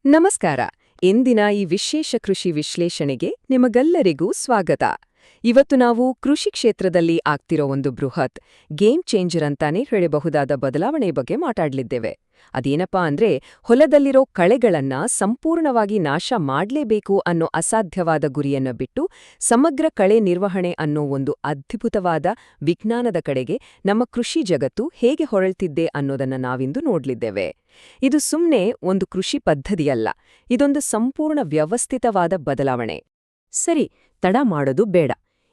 ನಮಸ್ಕಾರ. ಇಂದಿನ ಈ ವಿಶೇಷ ಕೃಷಿ ವಿಶ್ಲೇಷಣೆಗೆ ನಿಮಗೆಲ್ಲರಿಗೂ ಸ್ವಾಗತ. ಇವತ್ತು ನಾವು ಕೃಷಿ ಕ್ಷೇತ್ರದಲ್ಲಿ ಆಗ್ತಿರೋ ಒಂದು ಬೃಹತ್ ಗೇಮ್ ಚೇಂಜರ್ ಅಂತಾನೆ ಹೇಳಬಹುದಾದ ಬದಲಾವಣೆ ಬಗ್ಗೆ ಮಾತಾಡ್ಲಿದ್ದೇವೆ. ಅದೇನಪ್ಪಾ ಅಂದ್ರೆ ಹೊಲದಲ್ಲಿರೋ ಕಳೆಗಳನ್ನ ಸಂಪೂರ್ಣವಾಗಿ ನಾಶ ಮಾಡ್ಲೇಬೇಕು ಅನ್ನೋ ಅಸಾಧ್ಯವಾದ ಗುರಿಯನ್ನ ಬಿಟ್ಟು ಸಮಗ್ರ ಕಳೆ ನಿರ್ವಹಣೆ ಅನ್ನೋ ಒಂದು ಅದ್ಭುತವಾದ ವಿಜ್ಞಾನದ ಕಡೆಗೆ ನಮ್ಮ ಕೃಷಿ ಜಗತ್ತು ಹೇಗೆ ಹೊರಳ್ತಿದ್ದೆ ಅನ್ನೋದನ್ನ ನಾವಿಂದು ನೋಡ್ಲಿದ್ದೇವೆ. ಇದು ಸುಮ್ನೆ ಒಂದು ಕೃಷಿ ಪದ್ಧತಿಯಲ್ಲ, ಇದೊಂದು ಸಂಪೂರ್ಣ ವ್ಯವಸ್ಥಿತವಾದ ಬದಲಾವಣೆ. ಸರಿ, ತಡ ಮಾಡೋದು ಬೇಡ.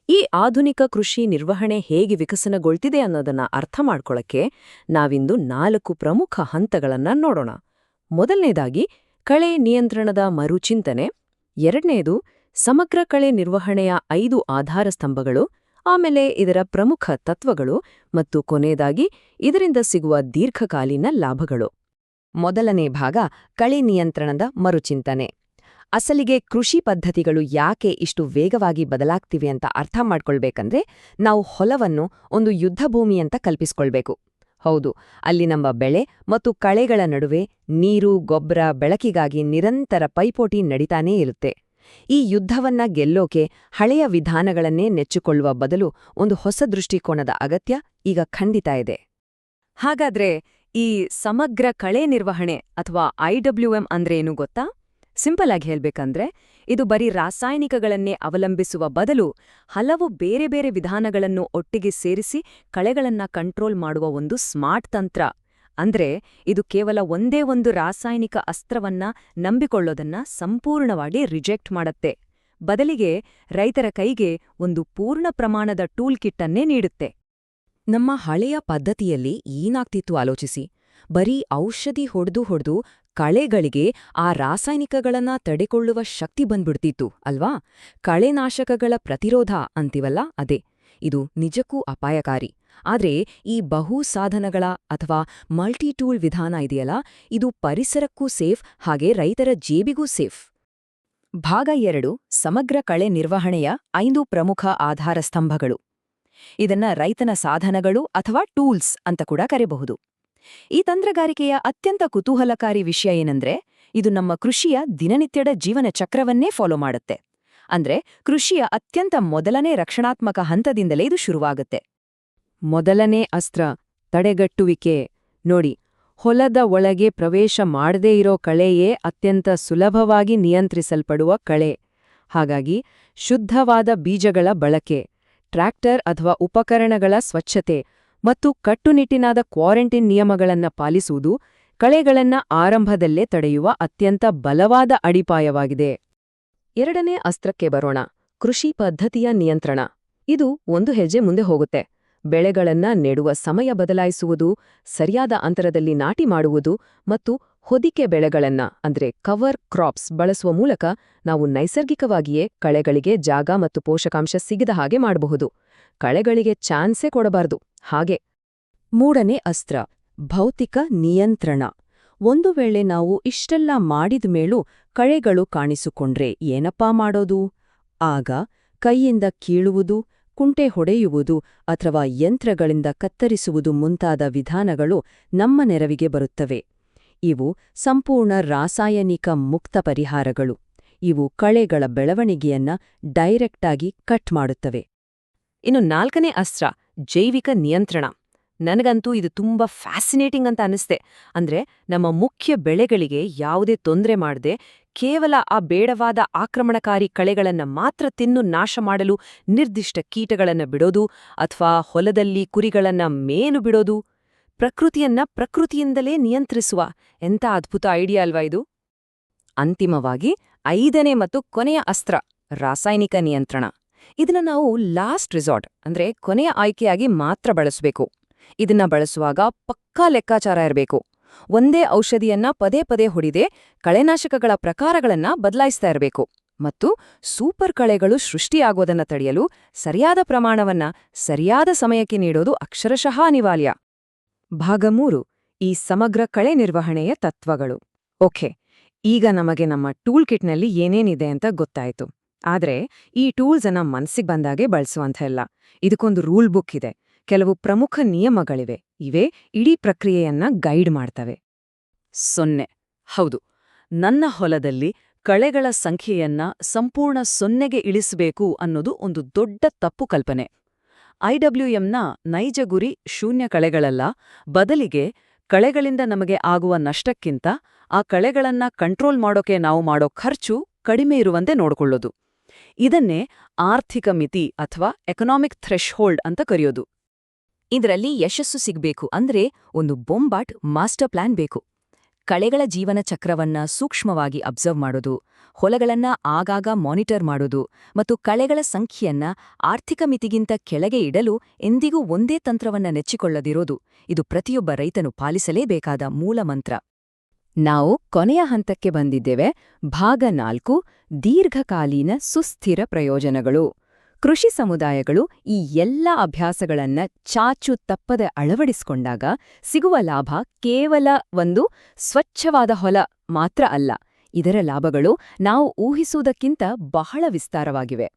ಈ ಆಧುನಿಕ ಕೃಷಿ ನಿರ್ವಹಣೆ ಹೇಗೆ ವಿಕಸನಗೊಳ್ತಿದೆ ಅನ್ನೋದನ್ನ ಅರ್ಥ ಮಾಡ್ಕೊಳ್ಳಕ್ಕೆ ನಾವಿಂದು 4 ಪ್ರಮುಖ ಹಂತಗಳನ್ನ ನೋಡೋಣ. ಮೊದಲನೇದಾಗಿ ಕಳೆ ನಿಯಂತ್ರಣದ ಮರುಚಿಂತನೆ, ಎರಡನೇದು ಸಮಗ್ರ ಕಳೆ ನಿರ್ವಹಣೆಯ 5 ಆಧಾರ ಸ್ತಂಭಗಳು, ಆಮೇಲೆ ಇದರ ಪ್ರಮುಖ ತತ್ವಗಳು ಮತ್ತು ಕೊನೆಯದಾಗಿ ಇದರಿಂದ ಸಿಗುವ ದೀರ್ಘಕಾಲೀನ ಲಾಭಗಳು. ಮೊದಲನೇ ಭಾಗ ಕಳೆ ನಿಯಂತ್ರಣದ ಮರುಚಿಂತನೆ. ಅಸಲಿಗೆ ಕೃಷಿ ಪದ್ಧತಿಗಳು ಯಾಕೆ ಇಷ್ಟು ವೇಗವಾಗಿ ಬದಲಾಗ್ತಿವೆ ಅಂತ ಅರ್ಥ ಮಾಡ್ಕೊಳ್ಬೇಕಂದ್ರೆ ನಾವು ಹೊಲವನ್ನು ಒಂದು ಯುದ್ಧಭೂಮಿ ಅಂತ ಕಲ್ಪಿಸ್ಕೊಳ್ಬೇಕು. ಹೌದು, ಅಲ್ಲಿ ನಮ್ಮ ಬೆಳೆ ಮತ್ತು ಕಳೆಗಳ ನಡುವೆ ನೀರು, ಗೊಬ್ಬರ, ಬೆಳಕಿಗಾಗಿ ನಿರಂತರ ಪೈಪೋಟಿ ನಡೀತಾನೇ ಇರುತ್ತೆ. ಈ ಯುದ್ಧವನ್ನ ಗೆಲ್ಲೋಕೆ ಹಳೆಯ ವಿಧಾನಗಳನ್ನೇ ನೆಚ್ಚಿಕೊಳ್ಳುವ ಬದಲು ಒಂದು ಹೊಸ ದೃಷ್ಟಿಕೋನದ ಅಗತ್ಯ ಈಗ ಖಂಡಿತ ಇದೆ. ಹಾಗಾದ್ರೆ ಈ ಸಮಗ್ರ ಕಳೆ ನಿರ್ವಹಣೆ ಅಥವಾ IWM ಅಂದ್ರೆ ಏನು ಗೊತ್ತಾ? ಸಿಂಪಲ್ ಆಗಿ ಹೇಳ್ಬೇಕಂದ್ರೆ ಇದು ಬರೀ ರಾಸಾಯನಿಕಗಳನ್ನೇ ಅವಲಂಬಿಸುವ ಬದಲು ಹಲವು ಬೇರೆ ಬೇರೆ ವಿಧಾನಗಳನ್ನು ಒಟ್ಟಿಗೆ ಸೇರಿಸಿ ಕಳೆಗಳನ್ನ ಕಂಟ್ರೋಲ್ ಮಾಡುವ ಒಂದು ಸ್ಮಾರ್ಟ್ ತಂತ್ರ. ಅಂದ್ರೆ ಇದು ಕೇವಲ ಒಂದೇ ಒಂದು ರಾಸಾಯನಿಕ ಅಸ್ತ್ರವನ್ನ ನಂಬಿಕೊಳ್ಳೋದನ್ನ ಸಂಪೂರ್ಣವಾಗಿ ರಿಜೆಕ್ಟ್ ಮಾಡತ್ತೆ. ಬದಲಿಗೆ ರೈತರ ಕೈಗೆ ಒಂದು ಪೂರ್ಣ ಪ್ರಮಾಣದ ಟೂಲ್ ಕಿಟ್ ಅನ್ನೇ ನೀಡುತ್ತೆ. ನಮ್ಮ ಹಳೆಯ ಪದ್ಧತಿಯಲ್ಲಿ ಏನಾಗ್ತಿತ್ತು ಆಲೋಚಿಸಿ. ಬರೀ ಔಷಧಿ ಹೊಡೆದು ಕಳೆಗಳಿಗೆ ಆ ರಾಸಾಯನಿಕಗಳನ್ನ ತಡೆಕೊಳ್ಳುವ ಶಕ್ತಿ ಬಂದ್ಬಿಡ್ತಿತ್ತು ಅಲ್ವಾ? ಕಳೆನಾಶಕಗಳ ಪ್ರತಿರೋಧ ಅಂತೀವಲ್ಲ ಅದೇ. ಇದು ನಿಜಕ್ಕೂ ಅಪಾಯಕಾರಿ. ಆದ್ರೆ ಈ ಬಹು ಸಾಧನಗಳ ಅಥವಾ ಮಲ್ಟಿಟೂಲ್ ವಿಧಾನ ಇದೆಯಲ್ಲ, ಇದು ಪರಿಸರಕ್ಕೂ ಸೇಫ್, ಹಾಗೆ ರೈತರ ಜೇಬಿಗೂ ಸೇಫ್. ಭಾಗ 2 ಸಮಗ್ರ ಕಳೆ ನಿರ್ವಹಣೆಯ 5 ಪ್ರಮುಖ ಆಧಾರ ಸ್ತಂಭಗಳು. ಇದನ್ನ ರೈತನ ಸಾಧನಗಳು ಅಥವಾ ಟೂಲ್ಸ್ ಅಂತ ಕೂಡ ಕರೆಯಬಹುದು. ಈ ತಂತ್ರಗಾರಿಕೆಯ ಅತ್ಯಂತ ಕುತೂಹಲಕಾರಿ ವಿಷಯ ಏನಂದ್ರೆ ಇದು ನಮ್ಮ ಕೃಷಿಯ ದಿನನಿತ್ಯದ ಜೀವನ ಚಕ್ರವನ್ನೇ ಫಾಲೋ ಮಾಡುತ್ತೆ. ಅಂದ್ರೆ ಕೃಷಿಯ ಅತ್ಯಂತ ಮೊದಲನೇ ರಕ್ಷಣಾತ್ಮಕ ಹಂತದಿಂದಲೇ ಇದು ಶುರುವಾಗುತ್ತೆ. ಮೊದಲನೇ ಅಸ್ತ್ರ ತಡೆಗಟ್ಟುವಿಕೆ. ನೋಡಿ, ಹೊಲದ ಒಳಗೆ ಪ್ರವೇಶ ಮಾಡದೇ ಇರೋ ಕಳೆಯೇ ಅತ್ಯಂತ ಸುಲಭವಾಗಿ ನಿಯಂತ್ರಿಸಲ್ಪಡುವ ಕಳೆ. ಹಾಗಾಗಿ ಶುದ್ಧವಾದ ಬೀಜಗಳ ಬಳಕೆ, ಟ್ರ್ಯಾಕ್ಟರ್ ಅಥವಾ ಉಪಕರಣಗಳ ಸ್ವಚ್ಛತೆ ಮತ್ತು ಕಟ್ಟುನಿಟ್ಟಿನಾದ ಕ್ವಾರಂಟೈನ್ ನಿಯಮಗಳನ್ನ ಪಾಲಿಸುವುದು ಕಳೆಗಳನ್ನ ಆರಂಭದಲ್ಲೇ ತಡೆಯುವ ಅತ್ಯಂತ ಬಲವಾದ ಅಡಿಪಾಯವಾಗಿದೆ. ಎರಡನೇ ಅಸ್ತ್ರಕ್ಕೆ ಬರೋಣ, ಕೃಷಿ ಪದ್ಧತಿಯ ನಿಯಂತ್ರಣ. ಇದು ಒಂದು ಹೆಜ್ಜೆ ಮುಂದೆ ಹೋಗುತ್ತೆ. ಬೆಳೆಗಳನ್ನ ನೆಡುವ ಸಮಯ ಬದಲಾಯಿಸುವುದು, ಸರಿಯಾದ ಅಂತರದಲ್ಲಿ ನಾಟಿ ಮಾಡುವುದು ಮತ್ತು ಹೊದಿಕೆ ಬೆಳೆಗಳನ್ನ ಅಂದ್ರೆ ಕವರ್ ಕ್ರಾಪ್ಸ್ ಬಳಸುವ ಮೂಲಕ ನಾವು ನೈಸರ್ಗಿಕವಾಗಿಯೇ ಕಳೆಗಳಿಗೆ ಜಾಗ ಮತ್ತು ಪೋಷಕಾಂಶ ಸಿಗದ ಹಾಗೆ ಮಾಡಬಹುದು. ಕಳೆಗಳಿಗೆ ಚಾನ್ಸೇ ಕೊಡಬಾರದು. ಹಾಗೆ ಮೂರನೇ ಅಸ್ತ್ರ ಭೌತಿಕ ನಿಯಂತ್ರಣ. ಒಂದು ವೇಳೆ ನಾವು ಇಷ್ಟೆಲ್ಲ ಮಾಡಿದ ಮೇಲೂ ಕಳೆಗಳು ಕಾಣಿಸಿಕೊಂಡ್ರೆ ಏನಪ್ಪಾ ಮಾಡೋದು? ಆಗ ಕೈಯಿಂದ ಕೀಳುವುದು, ಕುಂಟೆ ಹೊಡೆಯುವುದು ಅಥವಾ ಯಂತ್ರಗಳಿಂದ ಕತ್ತರಿಸುವುದು ಮುಂತಾದ ವಿಧಾನಗಳು ನಮ್ಮ ನೆರವಿಗೆ ಬರುತ್ತವೆ. ಇವು ಸಂಪೂರ್ಣ ರಾಸಾಯನಿಕ ಮುಕ್ತ ಪರಿಹಾರಗಳು. ಇವು ಕಳೆಗಳ ಬೆಳವಣಿಗೆಯನ್ನ ಡೈರೆಕ್ಟಾಗಿ ಕಟ್ ಮಾಡುತ್ತವೆ. ಇನ್ನು 4ನೇ ಅಸ್ತ್ರ ಜೈವಿಕ ನಿಯಂತ್ರಣ. ನನಗಂತೂ ಇದು ತುಂಬಾ ಫ್ಯಾಸಿನೇಟಿಂಗ್ ಅಂತ ಅನಿಸ್ತೆ. ಅಂದ್ರೆ ನಮ್ಮ ಮುಖ್ಯ ಬೆಳೆಗಳಿಗೆ ಯಾವುದೇ ತೊಂದರೆ ಮಾಡದೆ ಕೇವಲ ಆ ಬೇಡವಾದ ಆಕ್ರಮಣಕಾರಿ ಕಳೆಗಳನ್ನ ಮಾತ್ರ ತಿನ್ನು ನಾಶ ಮಾಡಲು ನಿರ್ದಿಷ್ಟ ಕೀಟಗಳನ್ನ ಬಿಡೋದು ಅಥವಾ ಹೊಲದಲ್ಲಿ ಕುರಿಗಳನ್ನ ಮೇನು ಬಿಡೋದು. ಪ್ರಕೃತಿಯಿಂದಲೇ ನಿಯಂತ್ರಿಸುವ ಎಂಥ ಅದ್ಭುತ ಐಡಿಯಾ ಅಲ್ವಾ ಇದು? ಅಂತಿಮವಾಗಿ 5ನೇ ಮತ್ತು ಕೊನೆಯ ಅಸ್ತ್ರ ರಾಸಾಯನಿಕ ನಿಯಂತ್ರಣ. ಇದನ್ನ ನಾವು ಲಾಸ್ಟ್ ರಿಸಾರ್ಟ್ ಅಂದ್ರೆ ಕೊನೆಯ ಆಯ್ಕೆಯಾಗಿ ಮಾತ್ರ ಬಳಸಬೇಕು. ಇದನ್ನ ಬಳಸುವಾಗ ಪಕ್ಕಾ ಲೆಕ್ಕಾಚಾರ ಇರಬೇಕು. ಒಂದೇ ಔಷಧಿಯನ್ನ ಪದೇ ಪದೇ ಹೊಡಿದೆ ಕಳೆನಾಶಕಗಳ ಪ್ರಕಾರಗಳನ್ನ ಬದಲಾಯಿಸ್ತಾ ಇರಬೇಕು. ಮತ್ತು ಸೂಪರ್ ಕಳೆಗಳು ಸೃಷ್ಟಿಯಾಗೋದನ್ನ ತಡೆಯಲು ಸರಿಯಾದ ಪ್ರಮಾಣವನ್ನ ಸರಿಯಾದ ಸಮಯಕ್ಕೆ ನೀಡೋದು ಅಕ್ಷರಶಃ ಅನಿವಾರ್ಯ. ಭಾಗ 3 ಈ ಸಮಗ್ರ ಕಳೆ ನಿರ್ವಹಣೆಯ ತತ್ವಗಳು. ಓಕೆ, ಈಗ ನಮಗೆ ನಮ್ಮ ಟೂಲ್ ಕಿಟ್ನಲ್ಲಿ ಏನೇನಿದೆ ಅಂತ ಗೊತ್ತಾಯ್ತು. ಆದ್ರೆ ಈ ಟೂಲ್ಸ್ ಅನ್ನ ಮನಸ್ಸಿಗೆ ಬಂದಾಗೆ ಬಳಸುವಂಥಲ್ಲ. ಇದಕ್ಕೊಂದು ರೂಲ್ ಬುಕ್ ಇದೆ, ಕೆಲವು ಪ್ರಮುಖ ನಿಯಮಗಳಿವೆ. ಇವೇ ಇಡೀ ಪ್ರಕ್ರಿಯೆಯನ್ನ ಗೈಡ್ ಮಾಡ್ತವೆ. 0 ಹೌದು, ನನ್ನ ಹೊಲದಲ್ಲಿ ಕಳೆಗಳ ಸಂಖ್ಯೆಯನ್ನ ಸಂಪೂರ್ಣ ಸೊನ್ನೆಗೆ ಇಳಿಸಬೇಕು ಅನ್ನೋದು ಒಂದು ದೊಡ್ಡ ತಪ್ಪು ಕಲ್ಪನೆ. IWMನ ನೈಜ ಗುರಿ ಶೂನ್ಯ ಕಳೆಗಳಲ್ಲ, ಬದಲಿಗೆ ಕಳೆಗಳಿಂದ ನಮಗೆ ಆಗುವ ನಷ್ಟಕ್ಕಿಂತ ಆ ಕಳೆಗಳನ್ನ ಕಂಟ್ರೋಲ್ ಮಾಡೋಕೆ ನಾವು ಮಾಡೋ ಖರ್ಚು ಕಡಿಮೆ ಇರುವಂತೆ ನೋಡಿಕೊಳ್ಳೋದು. ಇದನ್ನೇ ಆರ್ಥಿಕ ಮಿತಿ ಅಥವಾ ಎಕನಾಮಿಕ್ ಥ್ರೆಶ್ಹೋಲ್ಡ್ ಅಂತ ಕರೆಯೋದು. ಇದರಲ್ಲಿ ಯಶಸ್ಸು ಸಿಗ್ಬೇಕು ಅಂದ್ರೆ ಒಂದು ಬೊಂಬಾಟ್ ಮಾಸ್ಟರ್ ಪ್ಲಾನ್ ಬೇಕು. ಕಳೆಗಳ ಜೀವನ ಚಕ್ರವನ್ನ ಸೂಕ್ಷ್ಮವಾಗಿ ಅಬ್ಸರ್ವ್ ಮಾಡೋದು, ಹೊಲಗಳನ್ನ ಆಗಾಗ ಮಾನಿಟರ್ ಮಾಡೋದು ಮತ್ತು ಕಳೆಗಳ ಸಂಖ್ಯೆಯನ್ನ ಆರ್ಥಿಕ ಮಿತಿಗಿಂತ ಕೆಳಗೆ ಇಡಲು ಎಂದಿಗೂ ಒಂದೇ ತಂತ್ರವನ್ನ ನೆಚ್ಚಿಕೊಳ್ಳದಿರೋದು ಇದು ಪ್ರತಿಯೊಬ್ಬ ರೈತನು ಪಾಲಿಸಲೇಬೇಕಾದ ಮೂಲ ಮಂತ್ರ. ನಾವು ಕೊನೆಯ ಹಂತಕ್ಕೆ ಬಂದಿದ್ದೇವೆ. ಭಾಗ 4 ದೀರ್ಘಕಾಲೀನ ಸುಸ್ಥಿರ ಪ್ರಯೋಜನಗಳು. ಕೃಷಿ ಸಮುದಾಯಗಳು ಈ ಎಲ್ಲ ಅಭ್ಯಾಸಗಳನ್ನ ಚಾಚು ತಪ್ಪದೆ ಅಳವಡಿಸಿಕೊಂಡಾಗ ಸಿಗುವ ಲಾಭ ಕೇವಲ ಒಂದು ಸ್ವಚ್ಛವಾದ ಹೊಲ ಮಾತ್ರ ಅಲ್ಲ, ಇದರ ಲಾಭಗಳು ನಾವು ಊಹಿಸುವುದಕ್ಕಿಂತ ಬಹಳ ವಿಸ್ತಾರವಾಗಿವೆ.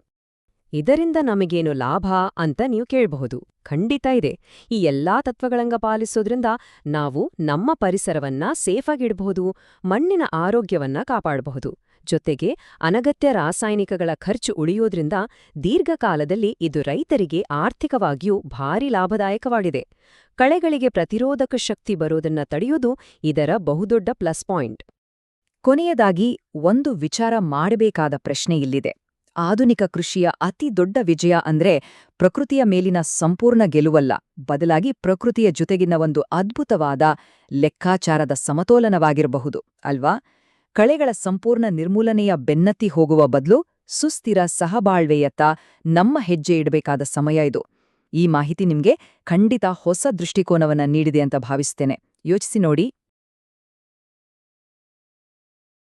ಇದರಿಂದ ನಮಗೇನು ಲಾಭ ಅಂತ ನೀವು ಕೇಳಬಹುದು. ಖಂಡಿತ ಇದೆ. ಈ ಎಲ್ಲಾ ತತ್ವಗಳಂಗ ಪಾಲಿಸೋದ್ರಿಂದ ನಾವು ನಮ್ಮ ಪರಿಸರವನ್ನ ಸೇಫಾಗಿಡಬಹುದು, ಮಣ್ಣಿನ ಆರೋಗ್ಯವನ್ನ ಕಾಪಾಡಬಹುದು. ಜೊತೆಗೆ ಅನಗತ್ಯ ರಾಸಾಯನಿಕಗಳ ಖರ್ಚು ಉಳಿಯೋದ್ರಿಂದ ದೀರ್ಘಕಾಲದಲ್ಲಿ ಇದು ರೈತರಿಗೆ ಆರ್ಥಿಕವಾಗಿಯೂ ಭಾರಿ ಲಾಭದಾಯಕವಾಗಿದೆ. ಕಳೆಗಳಿಗೆ ಪ್ರತಿರೋಧಕ ಶಕ್ತಿ ಬರೋದನ್ನ ತಡೆಯೋದು ಇದರ ಬಹುದೊಡ್ಡ ಪ್ಲಸ್ ಪಾಯಿಂಟ್. ಕೊನೆಯದಾಗಿ ಒಂದು ವಿಚಾರ ಮಾಡಬೇಕಾದ ಪ್ರಶ್ನೆ ಇಲ್ಲಿದೆ. ಆಧುನಿಕ ಕೃಷಿಯ ಅತಿ ದೊಡ್ಡ ವಿಜಯ ಅಂದ್ರೆ ಪ್ರಕೃತಿಯ ಮೇಲಿನ ಸಂಪೂರ್ಣ ಗೆಲುವಲ್ಲ, ಬದಲಾಗಿ ಪ್ರಕೃತಿಯ ಜೊತೆಗಿನ ಒಂದು ಅದ್ಭುತವಾದ ಲೆಕ್ಕಾಚಾರದ ಸಮತೋಲನವಾಗಿರಬಹುದು ಅಲ್ವಾ? ಕಳೆಗಳ ಸಂಪೂರ್ಣ ನಿರ್ಮೂಲನೆಯ ಬೆನ್ನತ್ತಿ ಹೋಗುವ ಬದಲು ಸುಸ್ಥಿರ ಸಹಬಾಳ್ವೆಯತ್ತ ನಮ್ಮ ಹೆಜ್ಜೆ ಇಡಬೇಕಾದ ಸಮಯ ಇದು. ಈ ಮಾಹಿತಿ ನಿಮ್ಗೆ ಖಂಡಿತ ಹೊಸ ದೃಷ್ಟಿಕೋನವನ್ನ ನೀಡಿದೆ ಅಂತ ಭಾವಿಸ್ತೇನೆ. ಯೋಚಿಸಿ ನೋಡಿ.